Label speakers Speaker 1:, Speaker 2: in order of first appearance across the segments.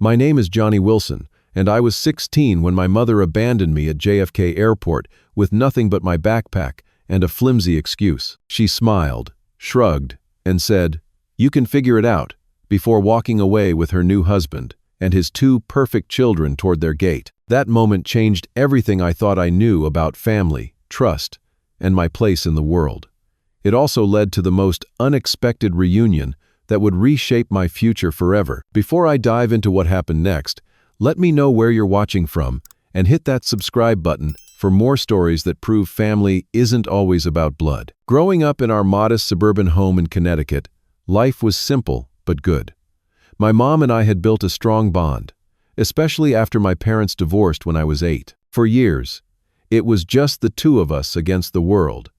Speaker 1: My name is Johnny Wilson, and I was 16 when my mother abandoned me at JFK Airport with nothing but my backpack and a flimsy excuse. She smiled, shrugged, and said, "You can figure it out," before walking away with her new husband and his two perfect children toward their gate. That moment changed everything I thought I knew about family, trust, and my place in the world. It also led to the most unexpected reunion that would reshape my future forever. Before I dive into what happened next, let me know where you're watching from and hit that subscribe button for more stories that prove family isn't always about blood. Growing up in our modest suburban home in Connecticut, life was simple but good. My mom and I had built a strong bond, especially after my parents divorced when I was 8. For years, it was just the two of us against the world.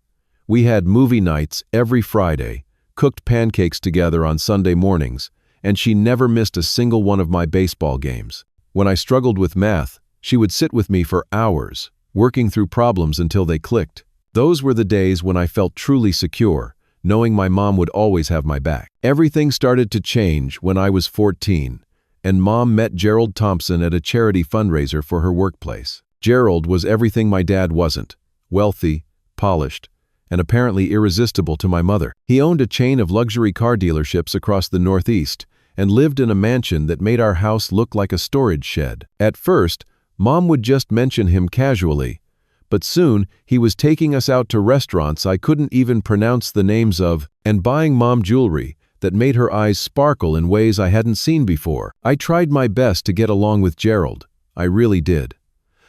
Speaker 1: We had movie nights every Friday, cooked pancakes together on Sunday mornings, and she never missed a single one of my baseball games. When I struggled with math, she would sit with me for hours, working through problems until they clicked. Those were the days when I felt truly secure, knowing my mom would always have my back. Everything started to change when I was 14, and Mom met Gerald Thompson at a charity fundraiser for her workplace. Gerald was everything my dad wasn't: wealthy, polished, and apparently irresistible to my mother. He owned a chain of luxury car dealerships across the Northeast and lived in a mansion that made our house look like a storage shed. At first, Mom would just mention him casually, but soon he was taking us out to restaurants I couldn't even pronounce the names of, and buying Mom jewelry that made her eyes sparkle in ways I hadn't seen before. I tried my best to get along with Gerald. I really did.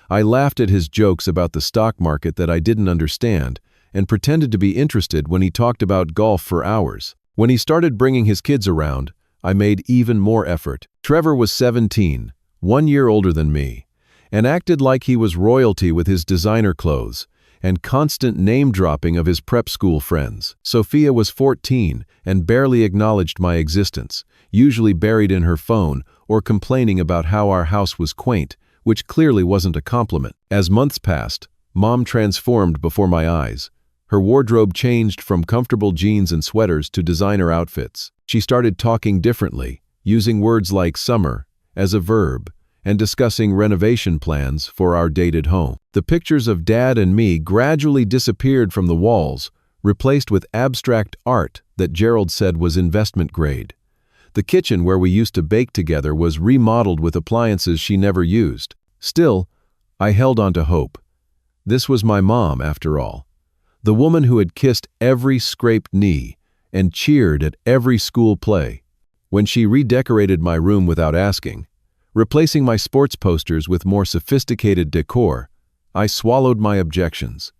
Speaker 1: I laughed at his jokes about the stock market that I didn't understand and pretended to be interested when he talked about golf for hours. When he started bringing his kids around, I made even more effort. Trevor was 17, 1 year older than me, and acted like he was royalty with his designer clothes and constant name-dropping of his prep school friends. Sophia was 14 and barely acknowledged my existence, usually buried in her phone or complaining about how our house was quaint, which clearly wasn't a compliment. As months passed, Mom transformed before my eyes. Her wardrobe changed from comfortable jeans and sweaters to designer outfits. She started talking differently, using words like summer as a verb, and discussing renovation plans for our dated home. The pictures of Dad and me gradually disappeared from the walls, replaced with abstract art that Gerald said was investment grade. The kitchen where we used to bake together was remodeled with appliances she never used. Still, I held on to hope. This was my mom, after all. The woman who had kissed every scraped knee and cheered at every school play. When she redecorated my room without asking, replacing my sports posters with more sophisticated decor, I swallowed my objections.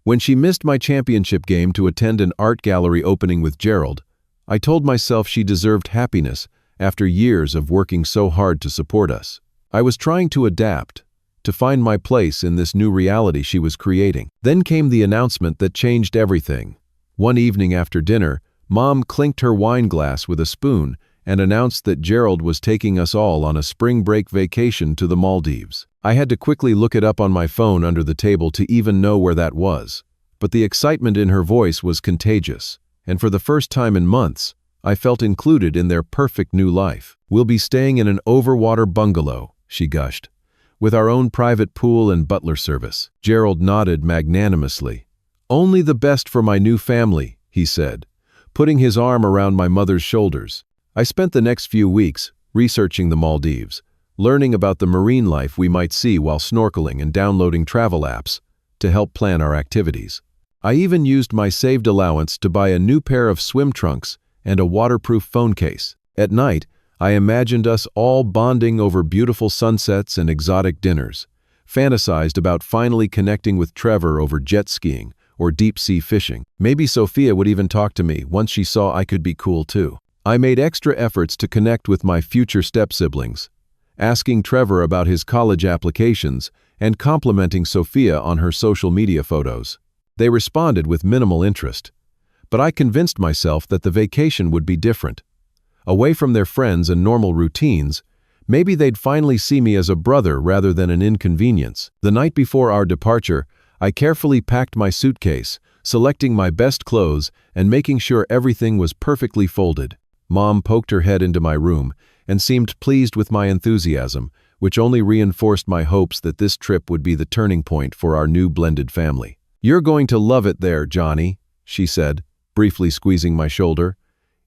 Speaker 1: When she missed my championship game to attend an art gallery opening with Gerald, I told myself she deserved happiness after years of working so hard to support us. I was trying to adapt, to find my place in this new reality she was creating. Then came the announcement that changed everything. One evening after dinner, Mom clinked her wine glass with a spoon and announced that Gerald was taking us all on a spring break vacation to the Maldives. I had to quickly look it up on my phone under the table to even know where that was. But the excitement in her voice was contagious, and for the first time in months, I felt included in their perfect new life. "We'll be staying in an overwater bungalow," she gushed, "with our own private pool and butler service." Gerald nodded magnanimously. "Only the best for my new family," he said, putting his arm around my mother's shoulders. I spent the next few weeks researching the Maldives, learning about the marine life we might see while snorkeling and downloading travel apps to help plan our activities. I even used my saved allowance to buy a new pair of swim trunks and a waterproof phone case. At night, I imagined us all bonding over beautiful sunsets and exotic dinners, fantasized about finally connecting with Trevor over jet skiing or deep-sea fishing. Maybe Sophia would even talk to me once she saw I could be cool too. I made extra efforts to connect with my future step-siblings, asking Trevor about his college applications and complimenting Sophia on her social media photos. They responded with minimal interest, but I convinced myself that the vacation would be different. Away from their friends and normal routines, maybe they'd finally see me as a brother rather than an inconvenience. The night before our departure, I carefully packed my suitcase, selecting my best clothes and making sure everything was perfectly folded. Mom poked her head into my room and seemed pleased with my enthusiasm, which only reinforced my hopes that this trip would be the turning point for our new blended family. "You're going to love it there, Johnny," she said, briefly squeezing my shoulder.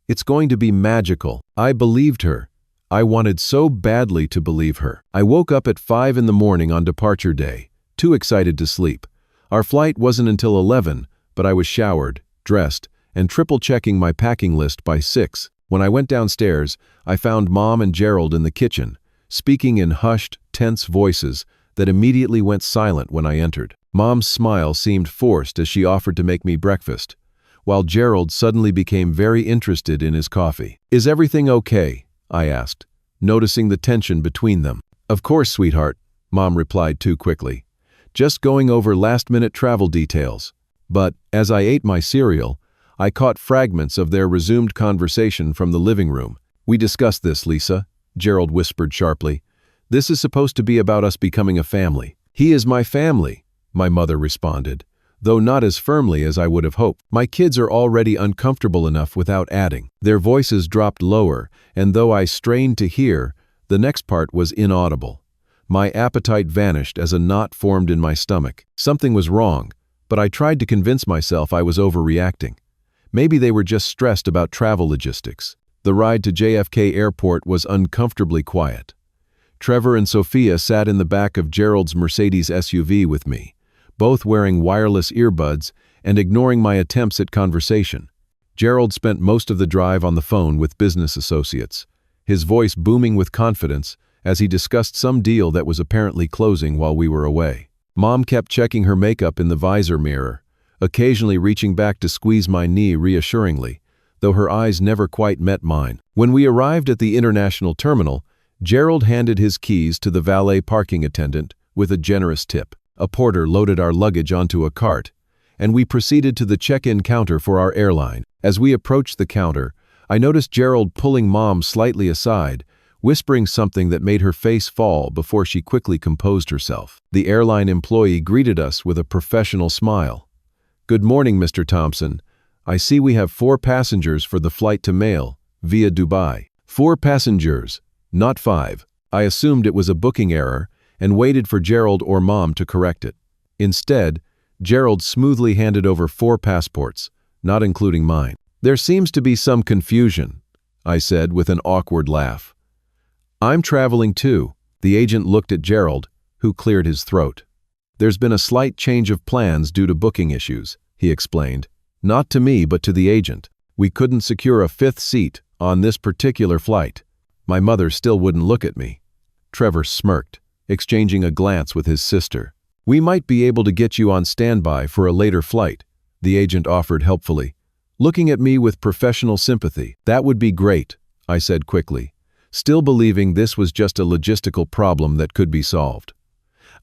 Speaker 1: "It's going to be magical." I believed her. I wanted so badly to believe her. I woke up at 5 in the morning on departure day, too excited to sleep. Our flight wasn't until 11, but I was showered, dressed, and triple-checking my packing list by 6. When I went downstairs, I found Mom and Gerald in the kitchen, speaking in hushed, tense voices that immediately went silent when I entered. Mom's smile seemed forced as she offered to make me breakfast, while Gerald suddenly became very interested in his coffee. "Is everything okay?" I asked, noticing the tension between them. "Of course, sweetheart," Mom replied too quickly. "Just going over last-minute travel details." But, as I ate my cereal, I caught fragments of their resumed conversation from the living room. "We discussed this, Lisa," Gerald whispered sharply. "This is supposed to be about us becoming a family." "He is my family," my mother responded, though not as firmly as I would have hoped. "My kids are already uncomfortable enough without adding." Their voices dropped lower, and though I strained to hear, the next part was inaudible. My appetite vanished as a knot formed in my stomach. Something was wrong, but I tried to convince myself I was overreacting. Maybe they were just stressed about travel logistics. The ride to JFK Airport was uncomfortably quiet. Trevor and Sophia sat in the back of Gerald's Mercedes SUV with me, both wearing wireless earbuds and ignoring my attempts at conversation. Gerald spent most of the drive on the phone with business associates, his voice booming with confidence as he discussed some deal that was apparently closing while we were away. Mom kept checking her makeup in the visor mirror, occasionally reaching back to squeeze my knee reassuringly, though her eyes never quite met mine. When we arrived at the international terminal, Gerald handed his keys to the valet parking attendant with a generous tip. A porter loaded our luggage onto a cart, and we proceeded to the check-in counter for our airline. As we approached the counter, I noticed Gerald pulling Mom slightly aside, whispering something that made her face fall before she quickly composed herself. The airline employee greeted us with a professional smile. "Good morning, Mr. Thompson. I see we have 4 passengers for the flight to Male, via Dubai." 4 passengers, not 5. I assumed it was a booking error and waited for Gerald or Mom to correct it. Instead, Gerald smoothly handed over 4 passports, not including mine. "There seems to be some confusion," I said with an awkward laugh. "I'm traveling too." The agent looked at Gerald, who cleared his throat. "There's been a slight change of plans due to booking issues," he explained. "Not to me, but to the agent. We couldn't secure a 5th seat on this particular flight." My mother still wouldn't look at me. Trevor smirked, exchanging a glance with his sister. "We might be able to get you on standby for a later flight," the agent offered helpfully, looking at me with professional sympathy. "That would be great," I said quickly, still believing this was just a logistical problem that could be solved.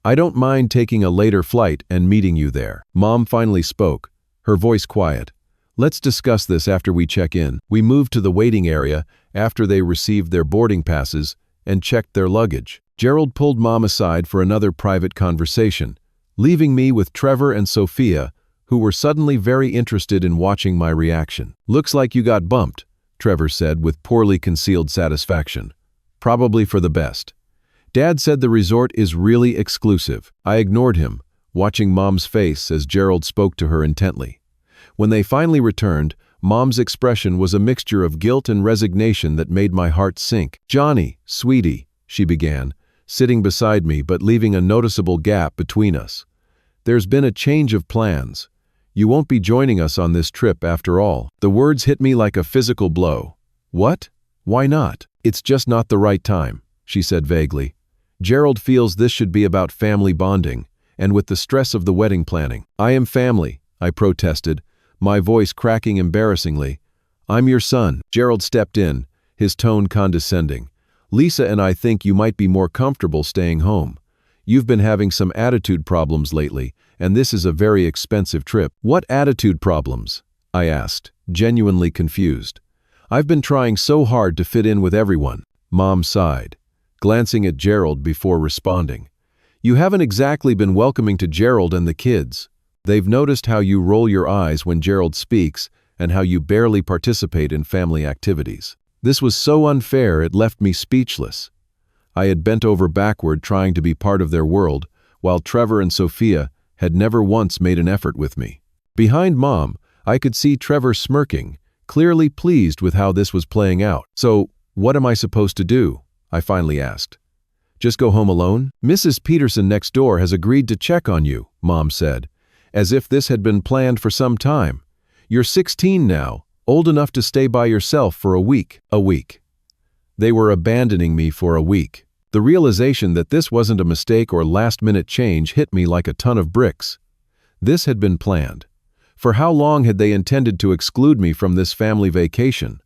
Speaker 1: "I don't mind taking a later flight and meeting you there." Mom finally spoke, her voice quiet. "Let's discuss this after we check in." We moved to the waiting area after they received their boarding passes and checked their luggage. Gerald pulled Mom aside for another private conversation, leaving me with Trevor and Sophia, who were suddenly very interested in watching my reaction. "Looks like you got bumped," Trevor said with poorly concealed satisfaction. "Probably for the best. Dad said the resort is really exclusive." I ignored him, watching Mom's face as Gerald spoke to her intently. When they finally returned, Mom's expression was a mixture of guilt and resignation that made my heart sink. "Johnny, sweetie," she began, sitting beside me but leaving a noticeable gap between us. "There's been a change of plans. You won't be joining us on this trip after all." The words hit me like a physical blow. "What? Why not?" "It's just not the right time," she said vaguely. "Gerald feels this should be about family bonding, and with the stress of the wedding planning." "I am family," I protested, my voice cracking embarrassingly. "I'm your son." Gerald stepped in, his tone condescending. "Lisa and I think you might be more comfortable staying home. You've been having some attitude problems lately, and this is a very expensive trip." "What attitude problems?" I asked, genuinely confused. "I've been trying so hard to fit in with everyone." Mom sighed, glancing at Gerald before responding. "You haven't exactly been welcoming to Gerald and the kids. They've noticed how you roll your eyes when Gerald speaks and how you barely participate in family activities." This was so unfair it left me speechless. I had bent over backward trying to be part of their world, while Trevor and Sophia had never once made an effort with me. Behind Mom, I could see Trevor smirking, clearly pleased with how this was playing out. "So, what am I supposed to do?" I finally asked. "Just go home alone?" "Mrs. Peterson next door has agreed to check on you," Mom said, as if this had been planned for some time. "You're 16 now, old enough to stay by yourself for a week." A week. They were abandoning me for a week. The realization that this wasn't a mistake or last-minute change hit me like a ton of bricks. This had been planned. For how long had they intended to exclude me from this family vacation?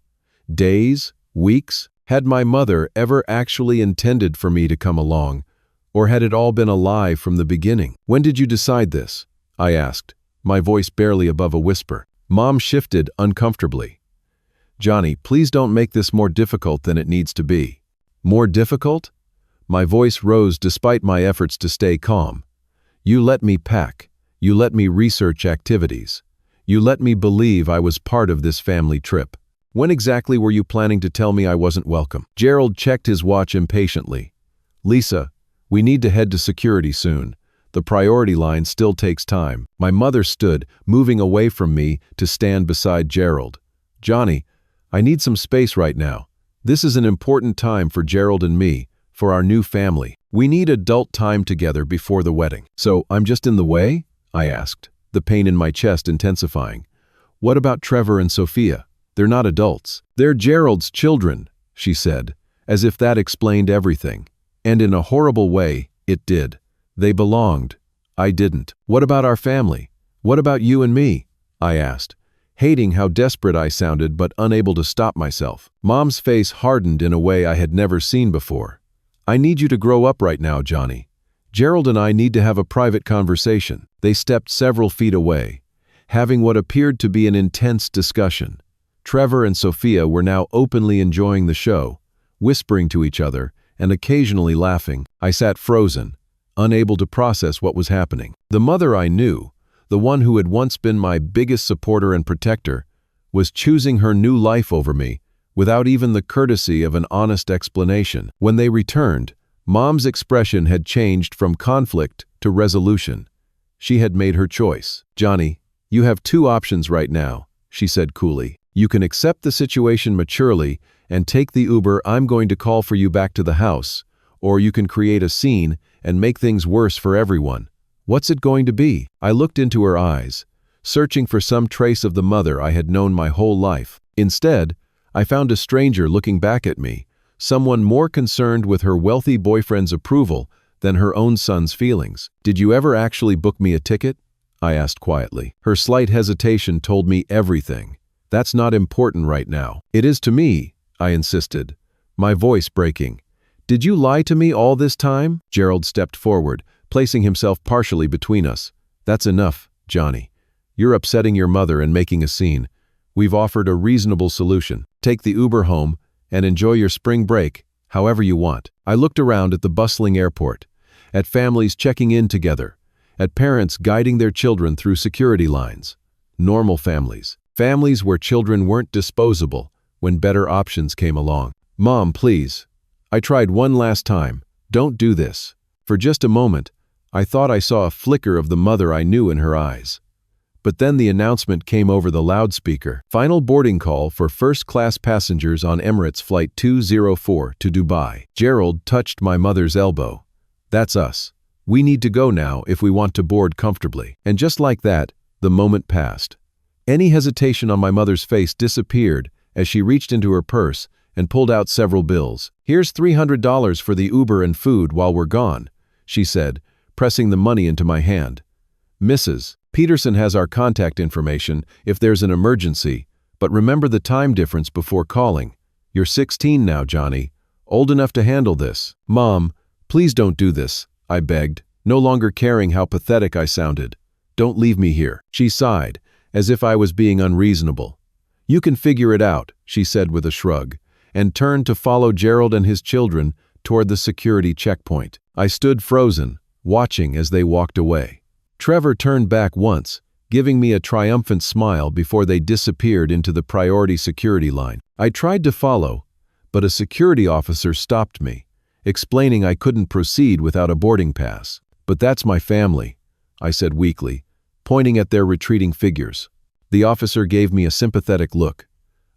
Speaker 1: Days? Weeks? Had my mother ever actually intended for me to come along? Or had it all been a lie from the beginning? "When did you decide this?" I asked, my voice barely above a whisper. Mom shifted uncomfortably. "Johnny, please don't make this more difficult than it needs to be." "More difficult?" My voice rose despite my efforts to stay calm. "You let me pack. You let me research activities. You let me believe I was part of this family trip. When exactly were you planning to tell me I wasn't welcome?" Gerald checked his watch impatiently. "Lisa, we need to head to security soon. The priority line still takes time." My mother stood, moving away from me to stand beside Gerald. "Johnny, I need some space right now. This is an important time for Gerald and me, for our new family. We need adult time together before the wedding." "So I'm just in the way?" I asked, the pain in my chest intensifying. "What about Trevor and Sophia? They're not adults." "They're Gerald's children," she said, as if that explained everything. And in a horrible way, it did. They belonged. I didn't. "What about our family? What about you and me?" I asked, hating how desperate I sounded but unable to stop myself. Mom's face hardened in a way I had never seen before. "I need you to grow up right now, Johnny. Gerald and I need to have a private conversation." They stepped several feet away, having what appeared to be an intense discussion. Trevor and Sophia were now openly enjoying the show, whispering to each other and occasionally laughing. I sat frozen, unable to process what was happening. The mother I knew, the one who had once been my biggest supporter and protector, was choosing her new life over me without even the courtesy of an honest explanation. When they returned, Mom's expression had changed from conflict to resolution. She had made her choice. "Johnny, you have two options right now," she said coolly. "You can accept the situation maturely and take the Uber I'm going to call for you back to the house, or you can create a scene and make things worse for everyone. What's it going to be?" I looked into her eyes, searching for some trace of the mother I had known my whole life. Instead, I found a stranger looking back at me, someone more concerned with her wealthy boyfriend's approval than her own son's feelings. "Did you ever actually book me a ticket?" I asked quietly. Her slight hesitation told me everything. "That's not important right now." "It is to me," I insisted, my voice breaking. "Did you lie to me all this time?" Gerald stepped forward, placing himself partially between us. "That's enough, Johnny. You're upsetting your mother and making a scene. We've offered a reasonable solution. Take the Uber home and enjoy your spring break however you want." I looked around at the bustling airport, at families checking in together, at parents guiding their children through security lines. Normal families. Families where children weren't disposable when better options came along. "Mom, please. I tried one last time. Don't do this." For just a moment, I thought I saw a flicker of the mother I knew in her eyes. But then the announcement came over the loudspeaker. "Final boarding call for first-class passengers on Emirates Flight 204 to Dubai." Gerald touched my mother's elbow. "That's us. We need to go now if we want to board comfortably." And just like that, the moment passed. Any hesitation on my mother's face disappeared as she reached into her purse and pulled out several bills. "Here's $300 for the Uber and food while we're gone," she said, pressing the money into my hand. "Mrs. Peterson has our contact information if there's an emergency, but remember the time difference before calling. You're 16 now, Johnny, old enough to handle this." "Mom, please don't do this," I begged, no longer caring how pathetic I sounded. "Don't leave me here." She sighed, as if I was being unreasonable. "You can figure it out," she said with a shrug, and turned to follow Gerald and his children toward the security checkpoint. I stood frozen, watching as they walked away. Trevor turned back once, giving me a triumphant smile before they disappeared into the priority security line. I tried to follow, but a security officer stopped me, explaining I couldn't proceed without a boarding pass. "But that's my family," I said weakly, pointing at their retreating figures. The officer gave me a sympathetic look.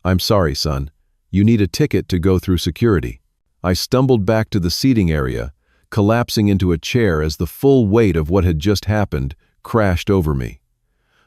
Speaker 1: "I'm sorry, son. You need a ticket to go through security." I stumbled back to the seating area, collapsing into a chair as the full weight of what had just happened crashed over me.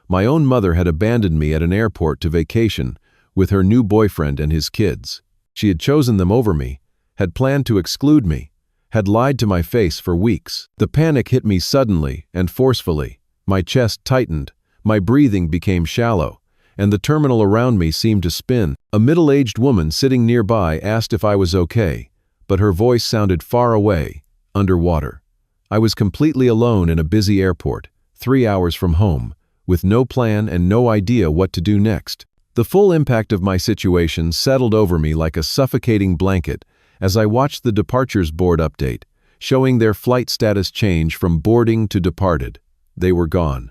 Speaker 1: My own mother had abandoned me at an airport to vacation with her new boyfriend and his kids. She had chosen them over me, had planned to exclude me, had lied to my face for weeks. The panic hit me suddenly and forcefully. My chest tightened, my breathing became shallow, and the terminal around me seemed to spin. A middle-aged woman sitting nearby asked if I was okay, but her voice sounded far away, underwater. I was completely alone in a busy airport, 3 hours from home, with no plan and no idea what to do next. The full impact of my situation settled over me like a suffocating blanket as I watched the departures board update, showing their flight status change from boarding to departed. They were gone.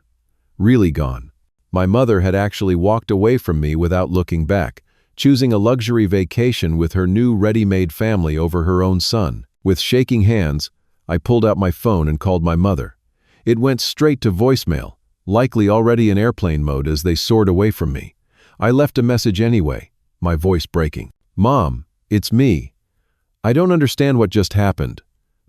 Speaker 1: Really gone. My mother had actually walked away from me without looking back, choosing a luxury vacation with her new ready-made family over her own son. With shaking hands, I pulled out my phone and called my mother. It went straight to voicemail, likely already in airplane mode as they soared away from me. I left a message anyway, my voice breaking. "Mom, it's me. I don't understand what just happened.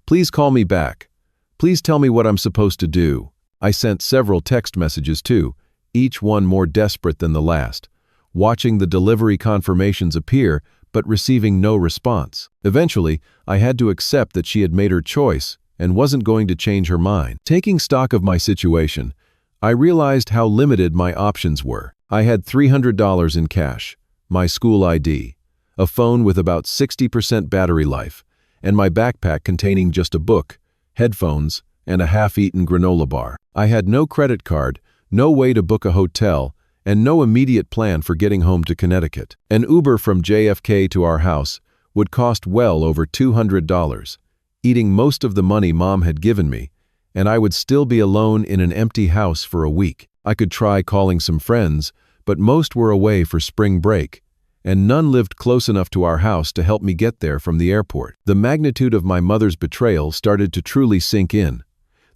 Speaker 1: Please call me back. Please tell me what I'm supposed to do." I sent several text messages too, each one more desperate than the last, watching the delivery confirmations appear but receiving no response. Eventually, I had to accept that she had made her choice and wasn't going to change her mind. Taking stock of my situation, I realized how limited my options were. I had $300 in cash, my school ID, a phone with about 60% battery life, and my backpack containing just a book, headphones, and a half-eaten granola bar. I had no credit card, no way to book a hotel, and no immediate plan for getting home to Connecticut. An Uber from JFK to our house would cost well over $200, eating most of the money Mom had given me, and I would still be alone in an empty house for a week. I could try calling some friends, but most were away for spring break, and none lived close enough to our house to help me get there from the airport. The magnitude of my mother's betrayal started to truly sink in.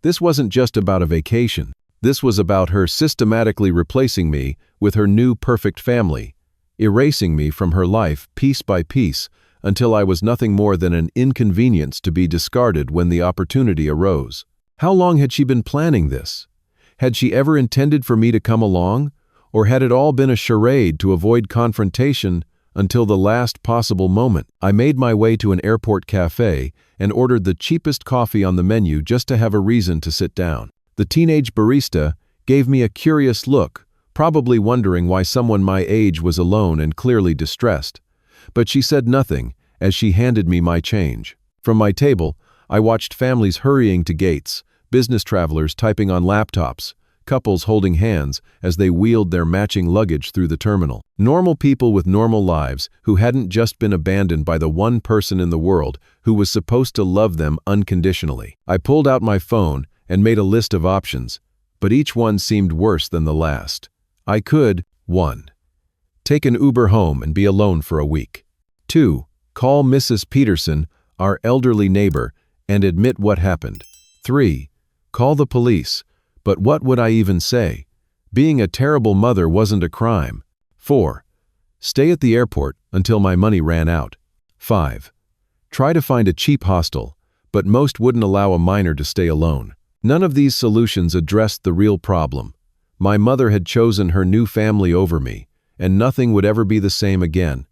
Speaker 1: This wasn't just about a vacation. This was about her systematically replacing me with her new perfect family, erasing me from her life piece by piece until I was nothing more than an inconvenience to be discarded when the opportunity arose. How long had she been planning this? Had she ever intended for me to come along? Or had it all been a charade to avoid confrontation until the last possible moment? I made my way to an airport cafe and ordered the cheapest coffee on the menu just to have a reason to sit down. The teenage barista gave me a curious look, probably wondering why someone my age was alone and clearly distressed. But she said nothing as she handed me my change. From my table, I watched families hurrying to gates, business travelers typing on laptops, couples holding hands as they wheeled their matching luggage through the terminal. Normal people with normal lives who hadn't just been abandoned by the one person in the world who was supposed to love them unconditionally. I pulled out my phone and made a list of options, but each one seemed worse than the last. I could, 1. Take an Uber home and be alone for a week. 2. Call Mrs. Peterson, our elderly neighbor, and admit what happened. 3. Call the police, but what would I even say? Being a terrible mother wasn't a crime. 4. Stay at the airport until my money ran out. 5. Try to find a cheap hostel, but most wouldn't allow a minor to stay alone. None of these solutions addressed the real problem. My mother had chosen her new family over me, and nothing would ever be the same again.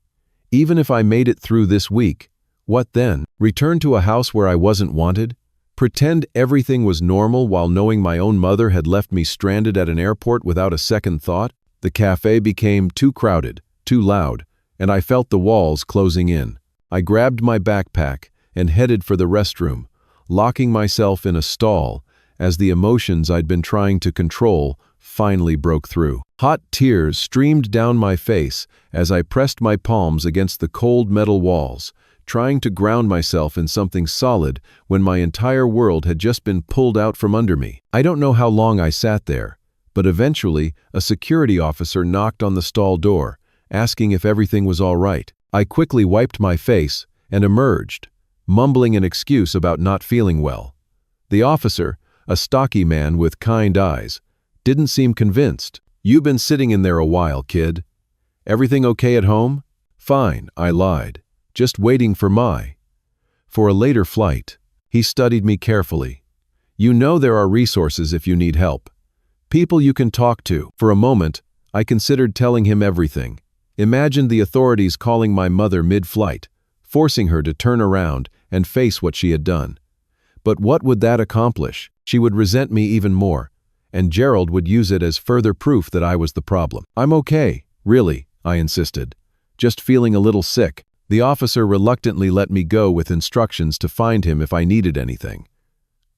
Speaker 1: Even if I made it through this week, what then? Return to a house where I wasn't wanted? Pretend everything was normal while knowing my own mother had left me stranded at an airport without a second thought? The cafe became too crowded, too loud, and I felt the walls closing in. I grabbed my backpack and headed for the restroom, locking myself in a stall as the emotions I'd been trying to control finally broke through. Hot tears streamed down my face as I pressed my palms against the cold metal walls, trying to ground myself in something solid when my entire world had just been pulled out from under me. I don't know how long I sat there, But eventually, a security officer knocked on the stall door, asking if everything was all right. I quickly wiped my face and emerged, mumbling an excuse about not feeling well. The officer, a stocky man with kind eyes, didn't seem convinced. "You've been sitting in there a while, kid. Everything okay at home?" "Fine," I lied. "Just waiting for a later flight." He studied me carefully. "You know there are resources if you need help. People you can talk to." For a moment, I considered telling him everything. Imagined the authorities calling my mother mid-flight, forcing her to turn around and face what she had done. But what would that accomplish? She would resent me even more, and Gerald would use it as further proof that I was the problem. "I'm okay, really," I insisted. "Just feeling a little sick." The officer reluctantly let me go with instructions to find him if I needed anything.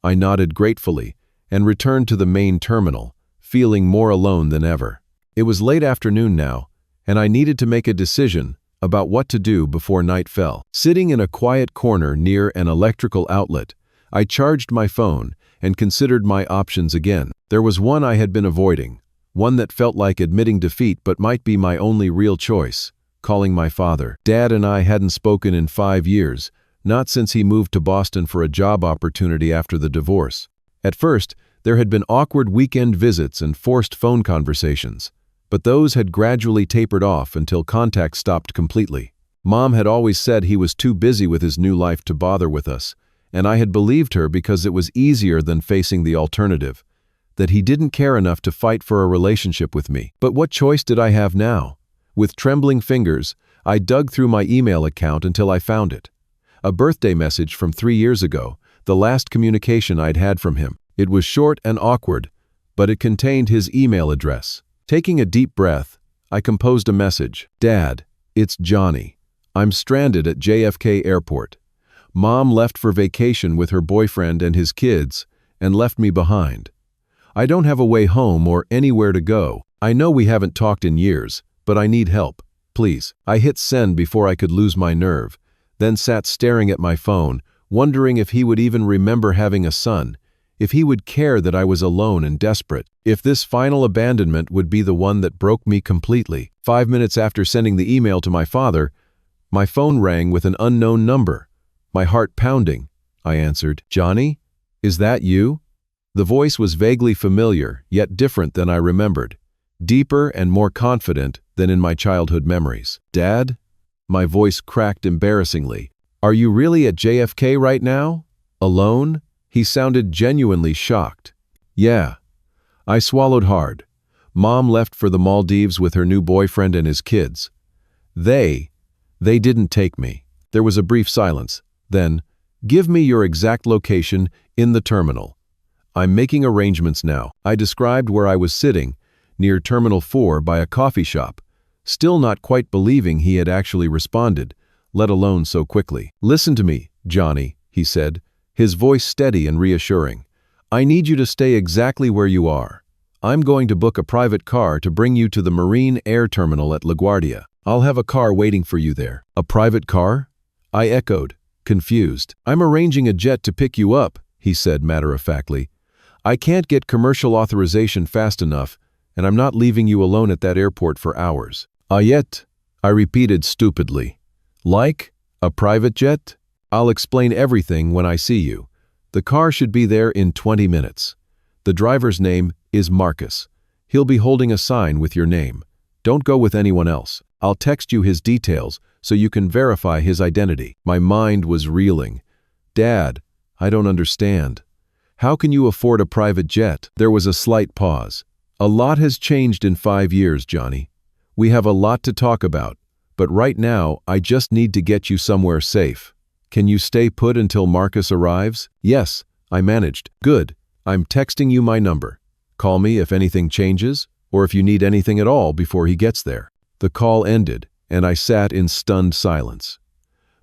Speaker 1: I nodded gratefully and returned to the main terminal, feeling more alone than ever. It was late afternoon now, and I needed to make a decision about what to do before night fell. Sitting in a quiet corner near an electrical outlet, I charged my phone and considered my options again. There was one I had been avoiding, one that felt like admitting defeat but might be my only real choice: calling my father. Dad and I hadn't spoken in 5 years, not since he moved to Boston for a job opportunity after the divorce. At first, there had been awkward weekend visits and forced phone conversations, but those had gradually tapered off until contact stopped completely. Mom had always said he was too busy with his new life to bother with us, and I had believed her because it was easier than facing the alternative, that he didn't care enough to fight for a relationship with me. But what choice did I have now? With trembling fingers, I dug through my email account until I found it. A birthday message from 3 years ago, the last communication I'd had from him. It was short and awkward, but it contained his email address. Taking a deep breath, I composed a message. "Dad, it's Johnny. I'm stranded at JFK Airport. Mom left for vacation with her boyfriend and his kids and left me behind. I don't have a way home or anywhere to go. I know we haven't talked in years, but I need help. Please." I hit send before I could lose my nerve, then sat staring at my phone, wondering if he would even remember having a son, if he would care that I was alone and desperate, if this final abandonment would be the one that broke me completely. 5 minutes after sending the email to my father, my phone rang with an unknown number. My heart pounding, I answered. "Johnny? Is that you?" The voice was vaguely familiar, yet different than I remembered. Deeper and more confident than in my childhood memories. "Dad?" My voice cracked embarrassingly. "Are you really at JFK right now? Alone?" He sounded genuinely shocked. "Yeah." I swallowed hard. Mom left for the Maldives with her new boyfriend and his kids. They didn't take me. There was a brief silence. Then, "Give me your exact location in the terminal. I'm making arrangements now." I described where I was sitting, near Terminal 4 by a coffee shop, still not quite believing he had actually responded, let alone so quickly. "Listen to me, Johnny," he said, his voice steady and reassuring. "I need you to stay exactly where you are. I'm going to book a private car to bring you to the Marine Air Terminal at LaGuardia. I'll have a car waiting for you there." "A private car?" I echoed, confused. "I'm arranging a jet to pick you up," he said matter-of-factly. "I can't get commercial authorization fast enough, and I'm not leaving you alone at that airport for hours." "Yet," I repeated stupidly. "Like? A private jet? I'll explain everything when I see you. The car should be there in 20 minutes. The driver's name is Marcus. He'll be holding a sign with your name. Don't go with anyone else. I'll text you his details so you can verify his identity." My mind was reeling. "Dad, I don't understand. How can you afford a private jet?" There was a slight pause. "A lot has changed in 5 years, Johnny. We have a lot to talk about, but right now I just need to get you somewhere safe. Can you stay put until Marcus arrives?" "Yes," I managed. "Good. I'm texting you my number. Call me if anything changes, or if you need anything at all before he gets there." The call ended, and I sat in stunned silence.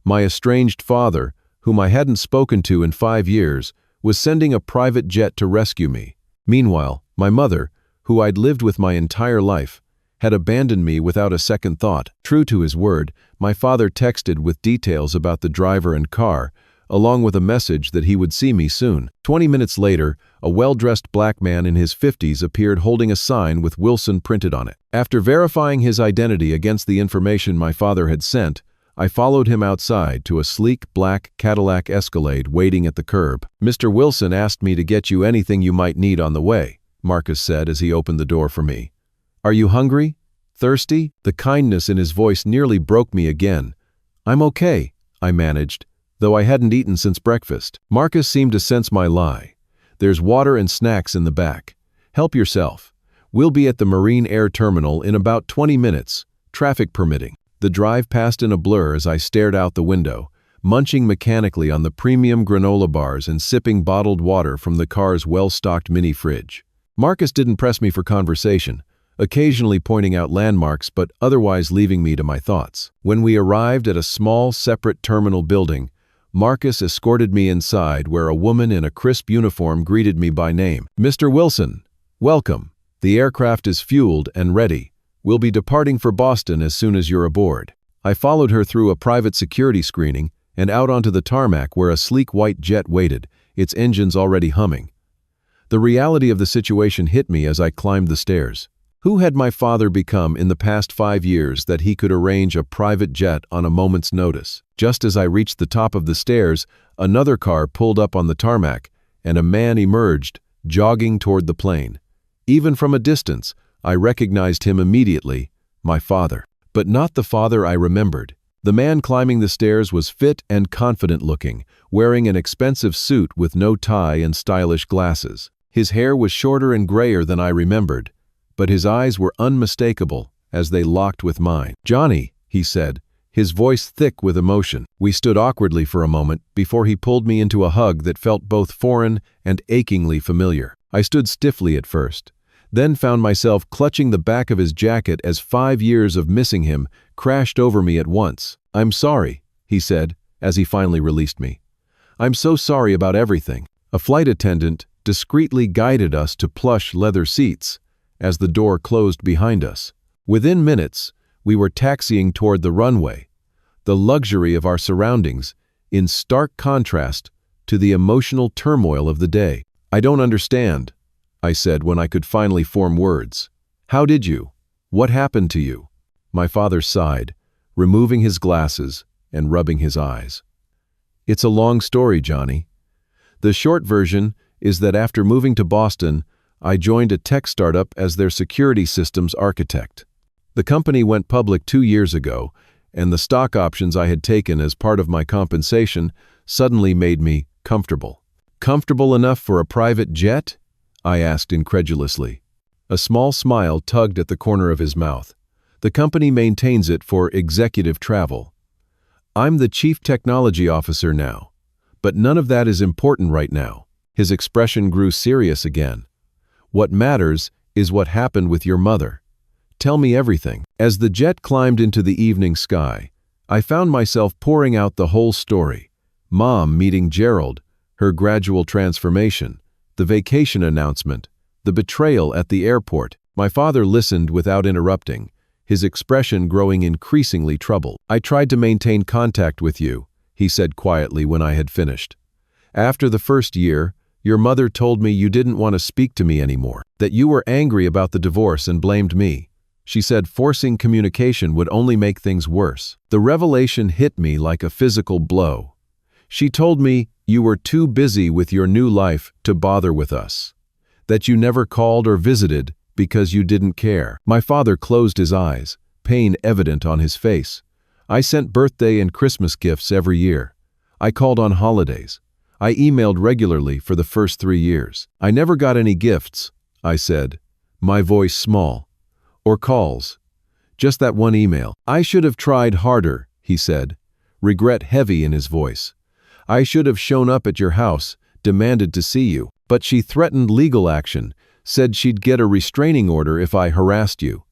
Speaker 1: My estranged father, whom I hadn't spoken to in 5 years, was sending a private jet to rescue me. Meanwhile, my mother, who I'd lived with my entire life, had abandoned me without a second thought. True to his word, my father texted with details about the driver and car, along with a message that he would see me soon. 20 minutes later, a well-dressed black man in his 50s appeared holding a sign with Wilson printed on it. After verifying his identity against the information my father had sent, I followed him outside to a sleek black Cadillac Escalade waiting at the curb. "Mr. Wilson asked me to get you anything you might need on the way," Marcus said as he opened the door for me. "Are you hungry? Thirsty?" The kindness in his voice nearly broke me again. "I'm okay," I managed, though I hadn't eaten since breakfast. Marcus seemed to sense my lie. "There's water and snacks in the back. Help yourself. We'll be at the Marine Air Terminal in about 20 minutes, traffic permitting." The drive passed in a blur as I stared out the window, munching mechanically on the premium granola bars and sipping bottled water from the car's well-stocked mini-fridge. Marcus didn't press me for conversation, occasionally pointing out landmarks but otherwise leaving me to my thoughts. When we arrived at a small, separate terminal building, Marcus escorted me inside where a woman in a crisp uniform greeted me by name. "Mr. Wilson, welcome. The aircraft is fueled and ready. We'll be departing for Boston as soon as you're aboard." I followed her through a private security screening and out onto the tarmac where a sleek white jet waited, its engines already humming. The reality of the situation hit me as I climbed the stairs. Who had my father become in the past 5 years that he could arrange a private jet on a moment's notice? Just as I reached the top of the stairs, another car pulled up on the tarmac, and a man emerged, jogging toward the plane. Even from a distance, I recognized him immediately, my father. But not the father I remembered. The man climbing the stairs was fit and confident-looking, wearing an expensive suit with no tie and stylish glasses. His hair was shorter and grayer than I remembered, but his eyes were unmistakable as they locked with mine. "Johnny," he said, his voice thick with emotion. We stood awkwardly for a moment before he pulled me into a hug that felt both foreign and achingly familiar. I stood stiffly at first, then found myself clutching the back of his jacket as 5 years of missing him crashed over me at once. "I'm sorry," he said, as he finally released me. "I'm so sorry about everything." A flight attendant discreetly guided us to plush leather seats as the door closed behind us. Within minutes, we were taxiing toward the runway, the luxury of our surroundings in stark contrast to the emotional turmoil of the day. "I don't understand," I said when I could finally form words. "How did you? What happened to you?" My father sighed, removing his glasses and rubbing his eyes. "It's a long story, Johnny. The short version is that after moving to Boston, I joined a tech startup as their security systems architect. The company went public 2 years ago, and the stock options I had taken as part of my compensation suddenly made me comfortable." "Comfortable enough for a private jet?" I asked incredulously. A small smile tugged at the corner of his mouth. "The company maintains it for executive travel. I'm the chief technology officer now, but none of that is important right now." His expression grew serious again. "What matters is what happened with your mother. Tell me everything." As the jet climbed into the evening sky, I found myself pouring out the whole story. Mom meeting Gerald, her gradual transformation, the vacation announcement, the betrayal at the airport. My father listened without interrupting, his expression growing increasingly troubled. "I tried to maintain contact with you," he said quietly when I had finished. "After the first year, your mother told me you didn't want to speak to me anymore, that you were angry about the divorce and blamed me. She said forcing communication would only make things worse." The revelation hit me like a physical blow. She told me you were too busy with your new life to bother with us, that you never called or visited because you didn't care. My father closed his eyes, pain evident on his face. "I sent birthday and Christmas gifts every year. I called on holidays. I emailed regularly for the first 3 years. I never got any gifts," I said, my voice small. "Or calls. Just that one email." "I should have tried harder," he said, regret heavy in his voice. "I should have shown up at your house, demanded to see you. But she threatened legal action, said she'd get a restraining order if I harassed you.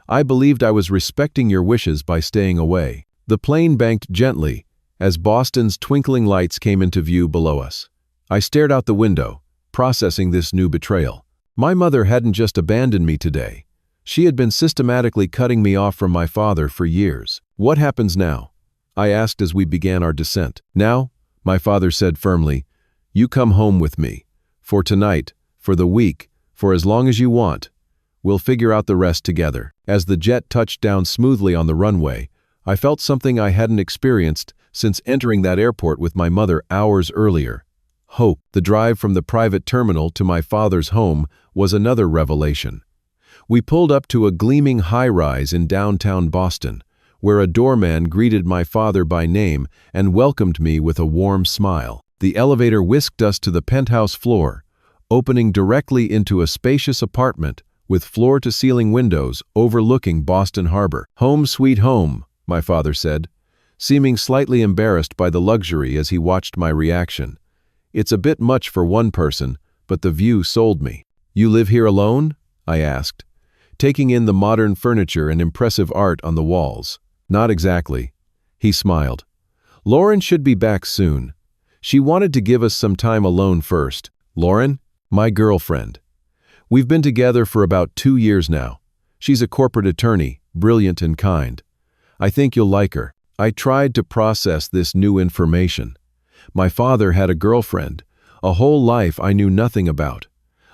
Speaker 1: I believed I was respecting your wishes by staying away." The plane banked gently as Boston's twinkling lights came into view below us. I stared out the window, processing this new betrayal. My mother hadn't just abandoned me today. She had been systematically cutting me off from my father for years. "What happens now?" I asked as we began our descent. "Now, My father said firmly, "You come home with me. For tonight, for the week, for as long as you want. We'll figure out the rest together." As the jet touched down smoothly on the runway, I felt something I hadn't experienced since entering that airport with my mother hours earlier. Hope. The drive from the private terminal to my father's home was another revelation. We pulled up to a gleaming high-rise in downtown Boston, where a doorman greeted my father by name and welcomed me with a warm smile. The elevator whisked us to the penthouse floor, opening directly into a spacious apartment with floor-to-ceiling windows overlooking Boston Harbor. "Home sweet home," my father said, seeming slightly embarrassed by the luxury as he watched my reaction. "It's a bit much for one person, but the view sold me." "You live here alone?" I asked, taking in the modern furniture and impressive art on the walls. "Not exactly." He smiled. "Lauren should be back soon. She wanted to give us some time alone first." "Lauren?" "My girlfriend. We've been together for about 2 years now. She's a corporate attorney, brilliant and kind. I think you'll like her." I tried to process this new information. My father had a girlfriend, a whole life I knew nothing about.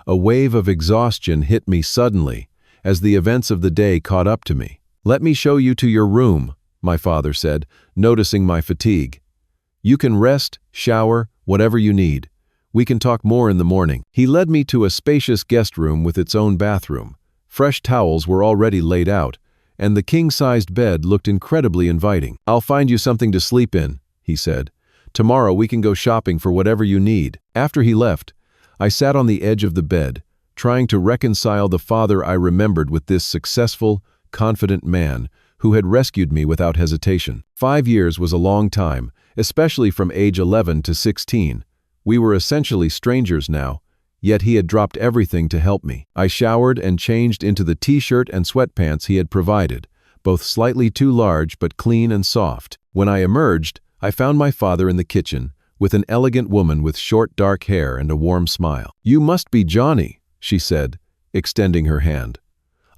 Speaker 1: A wave of exhaustion hit me suddenly as the events of the day caught up to me. "Let me show you to your room," my father said, noticing my fatigue. "You can rest, shower, whatever you need. We can talk more in the morning." He led me to a spacious guest room with its own bathroom. Fresh towels were already laid out, and the king-sized bed looked incredibly inviting. "I'll find you something to sleep in," he said. "Tomorrow we can go shopping for whatever you need." After he left, I sat on the edge of the bed, trying to reconcile the father I remembered with this successful, confident man who had rescued me without hesitation. 5 years was a long time, especially from age 11 to 16. We were essentially strangers now, yet he had dropped everything to help me. I showered and changed into the t-shirt and sweatpants he had provided, both slightly too large but clean and soft. When I emerged, I found my father in the kitchen, with an elegant woman with short dark hair and a warm smile. "You must be Johnny," she said, extending her hand.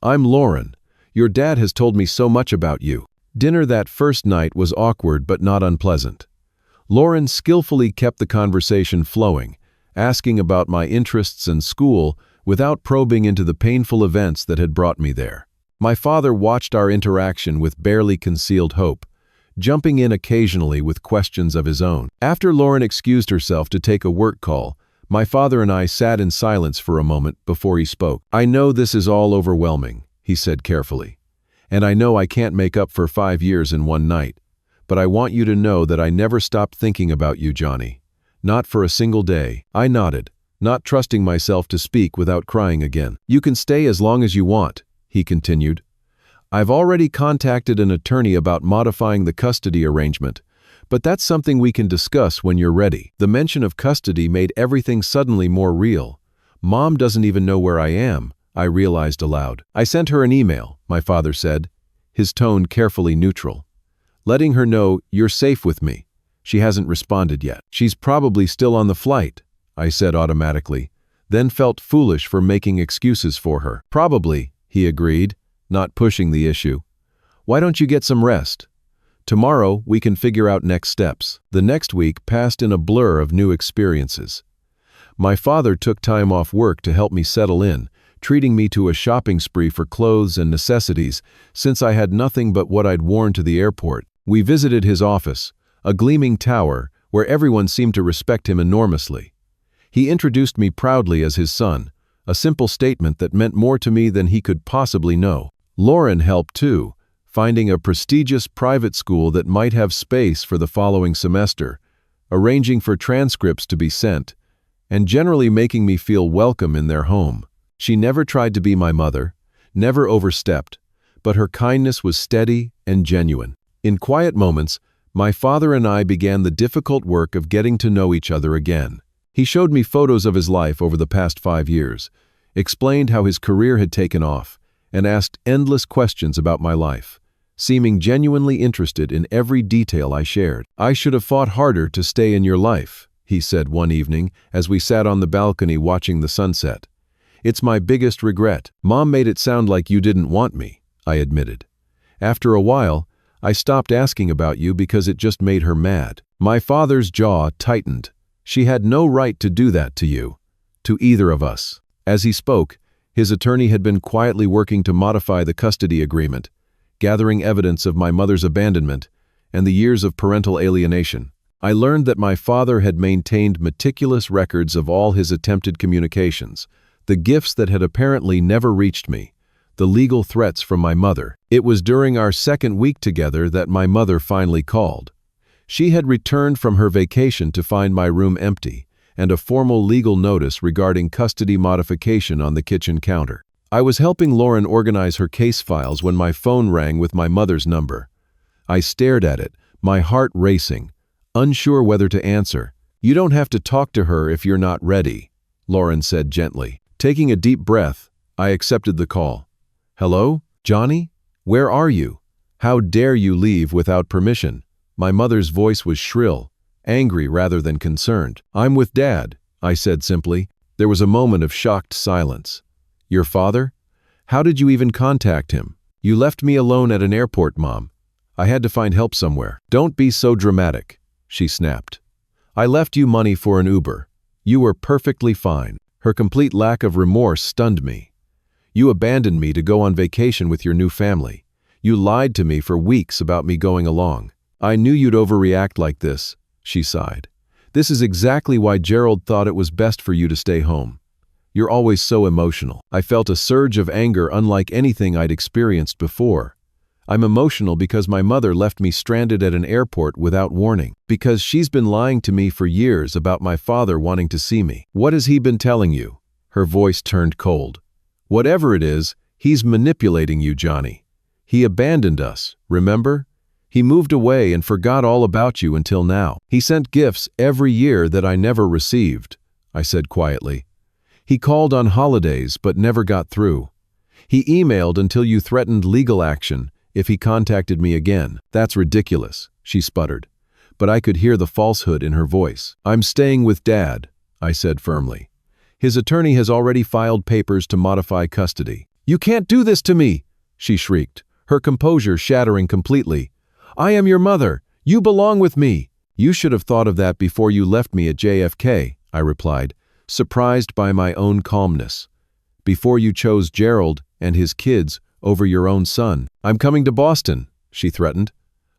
Speaker 1: "I'm Lauren. Your dad has told me so much about you." Dinner that first night was awkward but not unpleasant. Lauren skillfully kept the conversation flowing, asking about my interests and school without probing into the painful events that had brought me there. My father watched our interaction with barely concealed hope, jumping in occasionally with questions of his own. After Lauren excused herself to take a work call, my father and I sat in silence for a moment before he spoke. "I know this is all overwhelming," he said carefully, "and I know I can't make up for 5 years in one night, but I want you to know that I never stopped thinking about you, Johnny. Not for a single day." I nodded, not trusting myself to speak without crying again. "You can stay as long as you want," he continued. "I've already contacted an attorney about modifying the custody arrangement, but that's something we can discuss when you're ready." The mention of custody made everything suddenly more real. "Mom doesn't even know where I am," I realized aloud. "I sent her an email," my father said, his tone carefully neutral, "letting her know you're safe with me. She hasn't responded yet." "She's probably still on the flight," I said automatically, then felt foolish for making excuses for her. "Probably," he agreed, not pushing the issue. "Why don't you get some rest? Tomorrow we can figure out next steps." The next week passed in a blur of new experiences. My father took time off work to help me settle in, treating me to a shopping spree for clothes and necessities since I had nothing but what I'd worn to the airport. We visited his office, a gleaming tower where everyone seemed to respect him enormously. He introduced me proudly as his son, a simple statement that meant more to me than he could possibly know. Lauren helped too, finding a prestigious private school that might have space for the following semester, arranging for transcripts to be sent, and generally making me feel welcome in their home. She never tried to be my mother, never overstepped, but her kindness was steady and genuine. In quiet moments, my father and I began the difficult work of getting to know each other again. He showed me photos of his life over the past 5 years, explained how his career had taken off, and asked endless questions about my life, seeming genuinely interested in every detail I shared. "I should have fought harder to stay in your life," he said one evening as we sat on the balcony watching the sunset. "It's my biggest regret." "Mom made it sound like you didn't want me," I admitted. After a while, I stopped asking about you because it just made her mad." My father's jaw tightened. "She had no right to do that to you. To either of us." As he spoke, his attorney had been quietly working to modify the custody agreement, gathering evidence of my mother's abandonment and the years of parental alienation. I learned that my father had maintained meticulous records of all his attempted communications, the gifts that had apparently never reached me, the legal threats from my mother. It was during our second week together that my mother finally called. She had returned from her vacation to find my room empty and a formal legal notice regarding custody modification on the kitchen counter. I was helping Lauren organize her case files when my phone rang with my mother's number. I stared at it, my heart racing, unsure whether to answer. "You don't have to talk to her if you're not ready," Lauren said gently. Taking a deep breath, I accepted the call. "Hello, Johnny? Where are you? How dare you leave without permission?" My mother's voice was shrill, angry rather than concerned. "I'm with Dad," I said simply. There was a moment of shocked silence. "Your father? How did you even contact him?" "You left me alone at an airport, Mom. I had to find help somewhere." "Don't be so dramatic," she snapped. "I left you money for an Uber. You were perfectly fine." Her complete lack of remorse stunned me. "You abandoned me to go on vacation with your new family. You lied to me for weeks about me going along." "I knew you'd overreact like this," she sighed. "This is exactly why Gerald thought it was best for you to stay home. You're always so emotional." I felt a surge of anger unlike anything I'd experienced before. I'm emotional because my mother left me stranded at an airport without warning. Because she's been lying to me for years about my father wanting to see me. "What has he been telling you?" Her voice turned cold. "Whatever it is, he's manipulating you, Johnny. He abandoned us, remember? He moved away and forgot all about you until now. He sent gifts every year that I never received," I said quietly. "He called on holidays but never got through. He emailed until you threatened legal action if he contacted me again." "That's ridiculous," she sputtered, but I could hear the falsehood in her voice. "I'm staying with Dad," I said firmly. "His attorney has already filed papers to modify custody." "You can't do this to me!" she shrieked, her composure shattering completely. "I am your mother. You belong with me." "You should have thought of that before you left me at JFK, I replied, surprised by my own calmness. "Before you chose Gerald and his kids over your own son." "I'm coming to Boston," she threatened.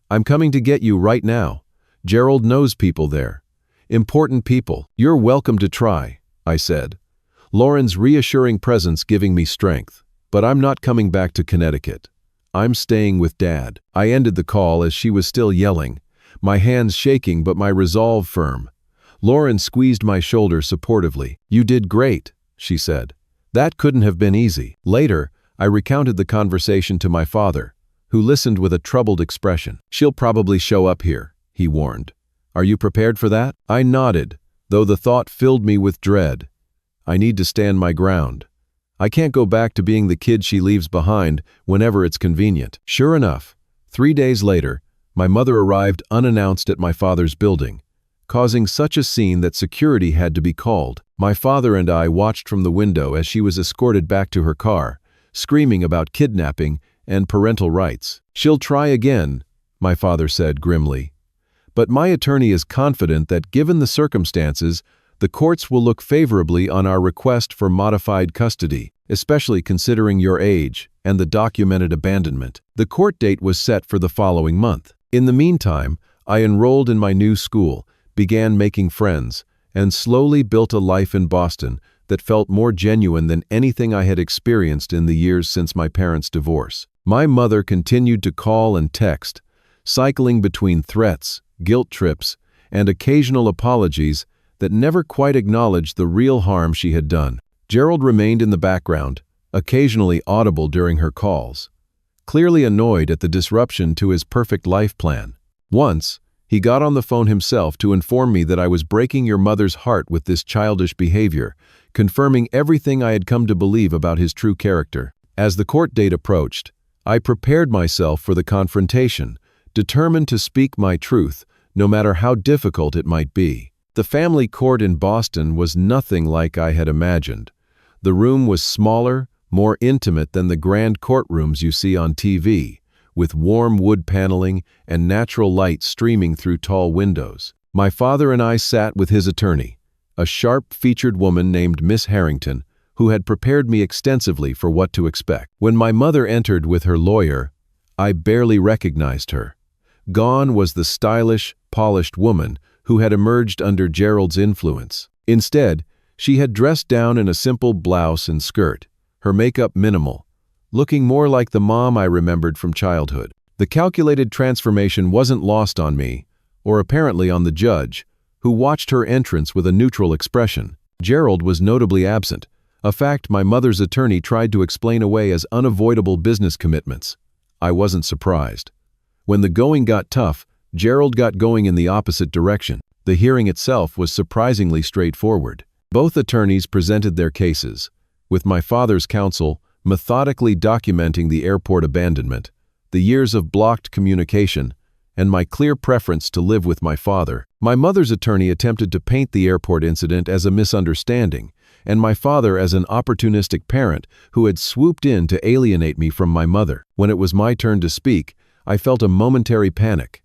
Speaker 1: "I'm coming to get you right now. Gerald knows people there. Important people." "You're welcome to try," I said, Lauren's reassuring presence giving me strength. "But I'm not coming back to Connecticut. I'm staying with Dad." I ended the call as she was still yelling, my hands shaking but my resolve firm. Lauren squeezed my shoulder supportively. "You did great," she said. "That couldn't have been easy." Later, I recounted the conversation to my father, who listened with a troubled expression. "She'll probably show up here," he warned. "Are you prepared for that?" I nodded, though the thought filled me with dread. I need to stand my ground. I can't go back to being the kid she leaves behind whenever it's convenient. Sure enough, 3 days later, my mother arrived unannounced at my father's building, causing such a scene that security had to be called. My father and I watched from the window as she was escorted back to her car, screaming about kidnapping and parental rights. "She'll try again," my father said grimly. "But my attorney is confident that given the circumstances, the courts will look favorably on our request for modified custody, especially considering your age and the documented abandonment." The court date was set for the following month. In the meantime, I enrolled in my new school, began making friends, and slowly built a life in Boston that felt more genuine than anything I had experienced in the years since my parents' divorce. My mother continued to call and text, cycling between threats, guilt trips, and occasional apologies that never quite acknowledged the real harm she had done. Gerald remained in the background, occasionally audible during her calls, clearly annoyed at the disruption to his perfect life plan. Once, he got on the phone himself to inform me that I was breaking your mother's heart with this childish behavior, confirming everything I had come to believe about his true character. As the court date approached, I prepared myself for the confrontation, determined to speak my truth, no matter how difficult it might be. The family court in Boston was nothing like I had imagined. The room was smaller, more intimate than the grand courtrooms you see on TV, with warm wood paneling and natural light streaming through tall windows. My father and I sat with his attorney, a sharp-featured woman named Miss Harrington, who had prepared me extensively for what to expect. When my mother entered with her lawyer, I barely recognized her. Gone was the stylish, polished woman who had emerged under Gerald's influence. Instead, she had dressed down in a simple blouse and skirt, her makeup minimal, looking more like the mom I remembered from childhood. The calculated transformation wasn't lost on me, or apparently on the judge, who watched her entrance with a neutral expression. Gerald was notably absent, a fact my mother's attorney tried to explain away as unavoidable business commitments. I wasn't surprised. When the going got tough, Gerald got going in the opposite direction. The hearing itself was surprisingly straightforward. Both attorneys presented their cases, with my father's counsel methodically documenting the airport abandonment, the years of blocked communication, and my clear preference to live with my father. My mother's attorney attempted to paint the airport incident as a misunderstanding, and my father as an opportunistic parent who had swooped in to alienate me from my mother. When it was my turn to speak, I felt a momentary panic.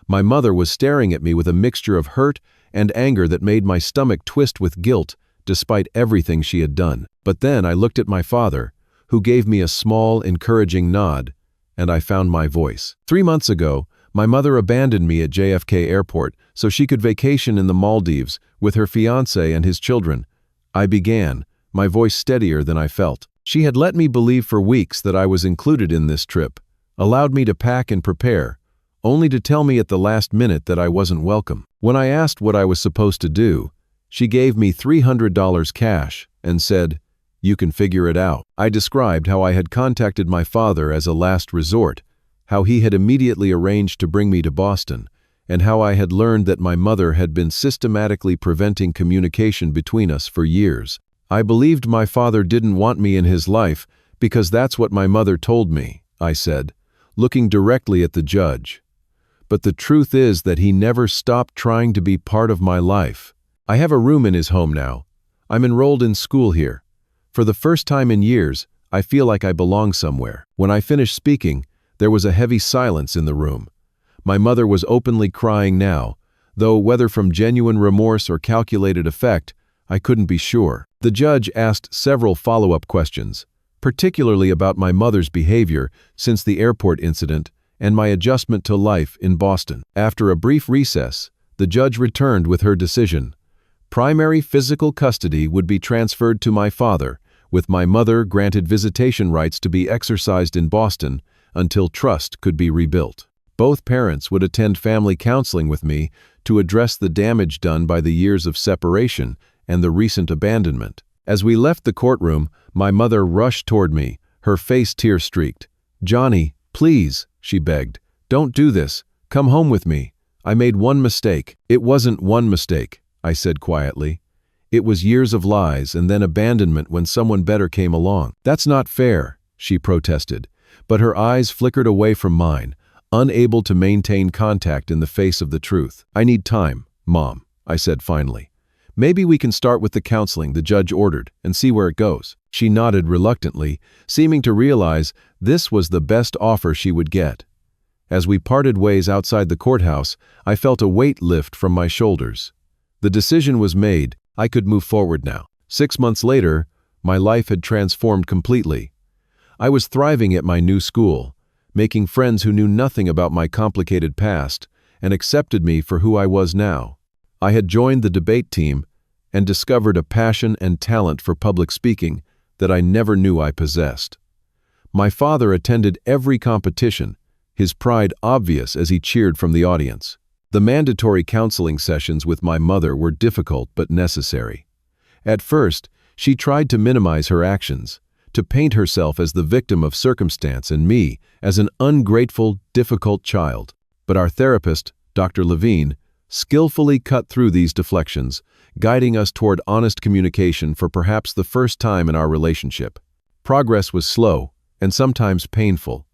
Speaker 1: My mother was staring at me with a mixture of hurt and anger that made my stomach twist with guilt, despite everything she had done. But then I looked at my father, who gave me a small, encouraging nod, and I found my voice. 3 months ago, my mother abandoned me at JFK Airport so she could vacation in the Maldives with her fiancé and his children. I began, my voice steadier than I felt. She had let me believe for weeks that I was included in this trip, allowed me to pack and prepare, only to tell me at the last minute that I wasn't welcome. When I asked what I was supposed to do, she gave me $300 cash and said, "You can figure it out." I described how I had contacted my father as a last resort, how he had immediately arranged to bring me to Boston, and how I had learned that my mother had been systematically preventing communication between us for years. I believed my father didn't want me in his life because that's what my mother told me, I said, looking directly at the judge. But the truth is that he never stopped trying to be part of my life. I have a room in his home now. I'm enrolled in school here. For the first time in years, I feel like I belong somewhere. When I finished speaking, there was a heavy silence in the room. My mother was openly crying now, though whether from genuine remorse or calculated effect, I couldn't be sure. The judge asked several follow-up questions, particularly about my mother's behavior since the airport incident and my adjustment to life in Boston. After a brief recess, the judge returned with her decision. Primary physical custody would be transferred to my father, with my mother granted visitation rights to be exercised in Boston until trust could be rebuilt. Both parents would attend family counseling with me to address the damage done by the years of separation and the recent abandonment. As we left the courtroom, my mother rushed toward me, her face tear-streaked. "Johnny, please," she begged, "don't do this. Come home with me. I made one mistake." "It wasn't one mistake," I said quietly. "It was years of lies and then abandonment when someone better came along." "That's not fair," she protested, but her eyes flickered away from mine, unable to maintain contact in the face of the truth. "I need time, Mom," I said finally. "Maybe we can start with the counseling the judge ordered and see where it goes." She nodded reluctantly, seeming to realize this was the best offer she would get. As we parted ways outside the courthouse, I felt a weight lift from my shoulders. The decision was made. I could move forward now. 6 months later, my life had transformed completely. I was thriving at my new school, making friends who knew nothing about my complicated past and accepted me for who I was now. I had joined the debate team and discovered a passion and talent for public speaking that I never knew I possessed. My father attended every competition, his pride obvious as he cheered from the audience. The mandatory counseling sessions with my mother were difficult but necessary. At first, she tried to minimize her actions, to paint herself as the victim of circumstance and me as an ungrateful, difficult child. But our therapist, Dr. Levine, skillfully cut through these deflections, guiding us toward honest communication for perhaps the first time in our relationship. Progress was slow and sometimes painful.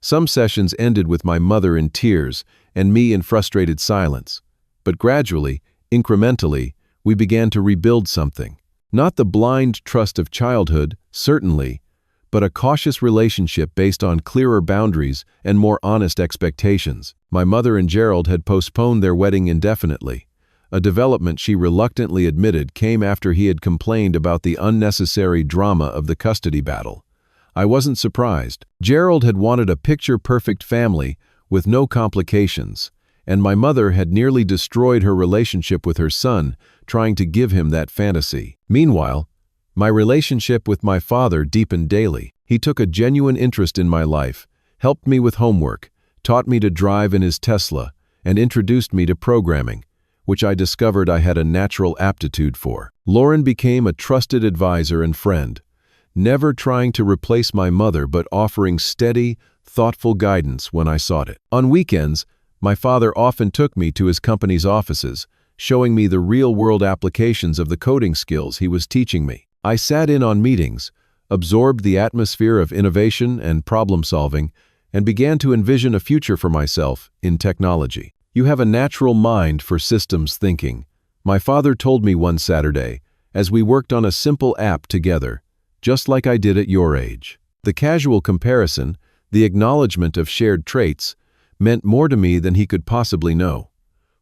Speaker 1: Some sessions ended with my mother in tears and me in frustrated silence. But gradually, incrementally, we began to rebuild something. Not the blind trust of childhood, certainly, but a cautious relationship based on clearer boundaries and more honest expectations. My mother and Gerald had postponed their wedding indefinitely. A development she reluctantly admitted came after he had complained about the unnecessary drama of the custody battle. I wasn't surprised. Gerald had wanted a picture-perfect family with no complications, and my mother had nearly destroyed her relationship with her son, trying to give him that fantasy. Meanwhile, my relationship with my father deepened daily. He took a genuine interest in my life, helped me with homework, taught me to drive in his Tesla, and introduced me to programming, which I discovered I had a natural aptitude for. Lauren became a trusted advisor and friend, never trying to replace my mother but offering steady, thoughtful guidance when I sought it. On weekends, my father often took me to his company's offices, showing me the real-world applications of the coding skills he was teaching me. I sat in on meetings, absorbed the atmosphere of innovation and problem-solving, and began to envision a future for myself in technology. You have a natural mind for systems thinking, my father told me one Saturday, as we worked on a simple app together, just like I did at your age. The casual comparison, the acknowledgement of shared traits, meant more to me than he could possibly know.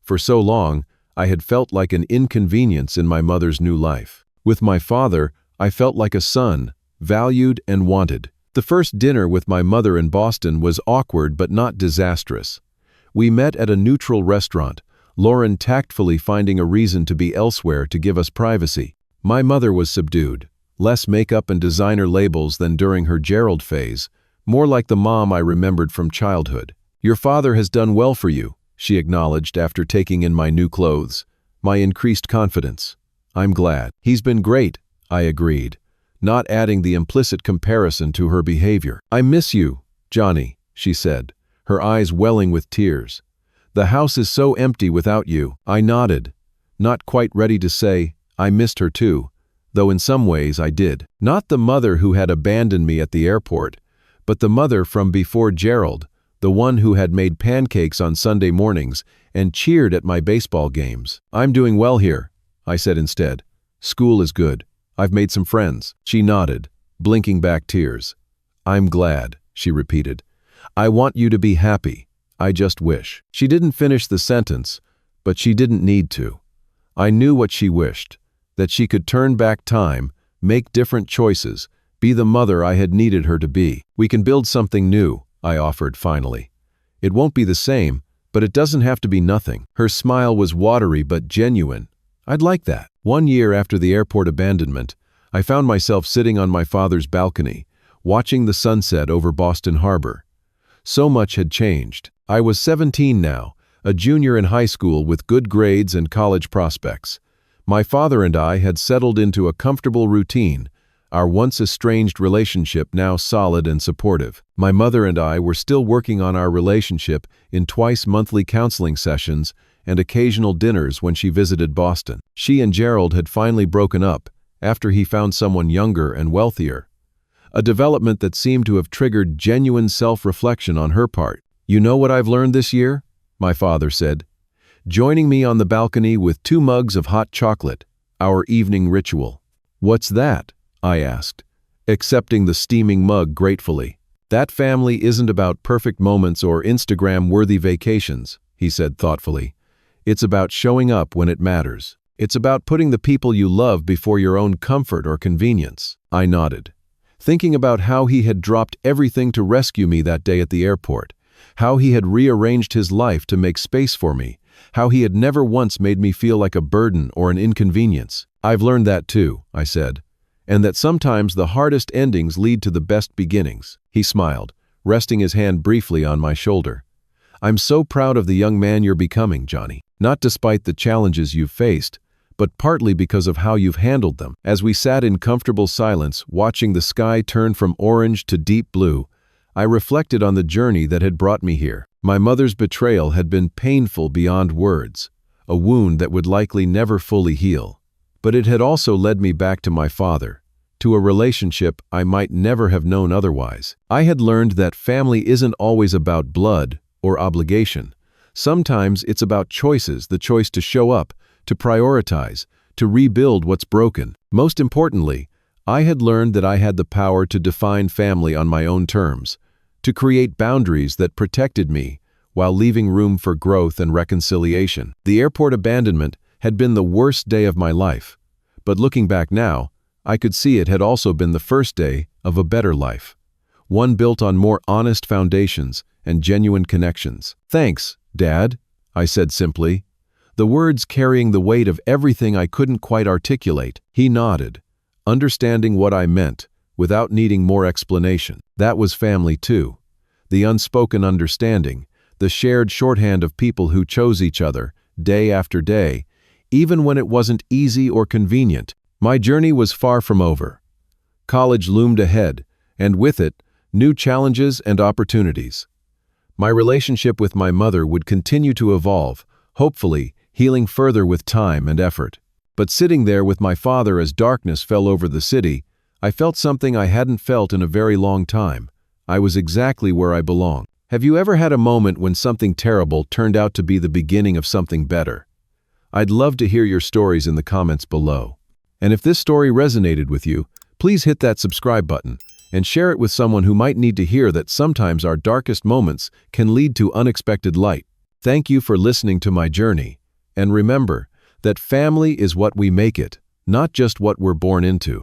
Speaker 1: For so long, I had felt like an inconvenience in my mother's new life. With my father, I felt like a son, valued and wanted. The first dinner with my mother in Boston was awkward but not disastrous. We met at a neutral restaurant, Lauren tactfully finding a reason to be elsewhere to give us privacy. My mother was subdued, less makeup and designer labels than during her Gerald phase, more like the mom I remembered from childhood. Your father has done well for you, she acknowledged after taking in my new clothes, my increased confidence. I'm glad. He's been great, I agreed, not adding the implicit comparison to her behavior. I miss you, Johnny, she said, her eyes welling with tears. The house is so empty without you. I nodded, not quite ready to say, I missed her too, though in some ways I did. Not the mother who had abandoned me at the airport, but the mother from before Gerald, the one who had made pancakes on Sunday mornings and cheered at my baseball games. I'm doing well here, I said instead. School is good. I've made some friends. She nodded, blinking back tears. I'm glad, she repeated. I want you to be happy. I just wish. She didn't finish the sentence, but she didn't need to. I knew what she wished, that she could turn back time, make different choices, be the mother I had needed her to be. We can build something new, I offered finally. It won't be the same, but it doesn't have to be nothing. Her smile was watery but genuine. I'd like that. 1 year after the airport abandonment, I found myself sitting on my father's balcony, watching the sunset over Boston Harbor. So much had changed. I was 17 now, a junior in high school with good grades and college prospects. My father and I had settled into a comfortable routine, our once estranged relationship now solid and supportive. My mother and I were still working on our relationship in twice-monthly counseling sessions and occasional dinners when she visited Boston. She and Gerald had finally broken up after he found someone younger and wealthier, a development that seemed to have triggered genuine self-reflection on her part. You know what I've learned this year? My father said, joining me on the balcony with 2 mugs of hot chocolate, our evening ritual. What's that? I asked, accepting the steaming mug gratefully. That family isn't about perfect moments or Instagram-worthy vacations, he said thoughtfully. It's about showing up when it matters. It's about putting the people you love before your own comfort or convenience. I nodded, thinking about how he had dropped everything to rescue me that day at the airport, how he had rearranged his life to make space for me, how he had never once made me feel like a burden or an inconvenience. I've learned that too, I said, and that sometimes the hardest endings lead to the best beginnings. He smiled, resting his hand briefly on my shoulder. I'm so proud of the young man you're becoming, Johnny. Not despite the challenges you've faced, but partly because of how you've handled them. As we sat in comfortable silence, watching the sky turn from orange to deep blue, I reflected on the journey that had brought me here. My mother's betrayal had been painful beyond words, a wound that would likely never fully heal. But it had also led me back to my father, to a relationship I might never have known otherwise. I had learned that family isn't always about blood or obligation. Sometimes it's about choices, the choice to show up, to prioritize, to rebuild what's broken. Most importantly, I had learned that I had the power to define family on my own terms, to create boundaries that protected me while leaving room for growth and reconciliation. The airport abandonment had been the worst day of my life, but looking back now, I could see it had also been the first day of a better life, one built on more honest foundations and genuine connections. "Thanks, Dad," I said simply, the words carrying the weight of everything I couldn't quite articulate. He nodded, understanding what I meant without needing more explanation. That was family too. The unspoken understanding, the shared shorthand of people who chose each other day after day, even when it wasn't easy or convenient. My journey was far from over. College loomed ahead, and with it, new challenges and opportunities. My relationship with my mother would continue to evolve, hopefully healing further with time and effort. But sitting there with my father as darkness fell over the city, I felt something I hadn't felt in a very long time. I was exactly where I belong. Have you ever had a moment when something terrible turned out to be the beginning of something better? I'd love to hear your stories in the comments below. And if this story resonated with you, please hit that subscribe button and share it with someone who might need to hear that sometimes our darkest moments can lead to unexpected light. Thank you for listening to my journey. And remember that family is what we make it, not just what we're born into.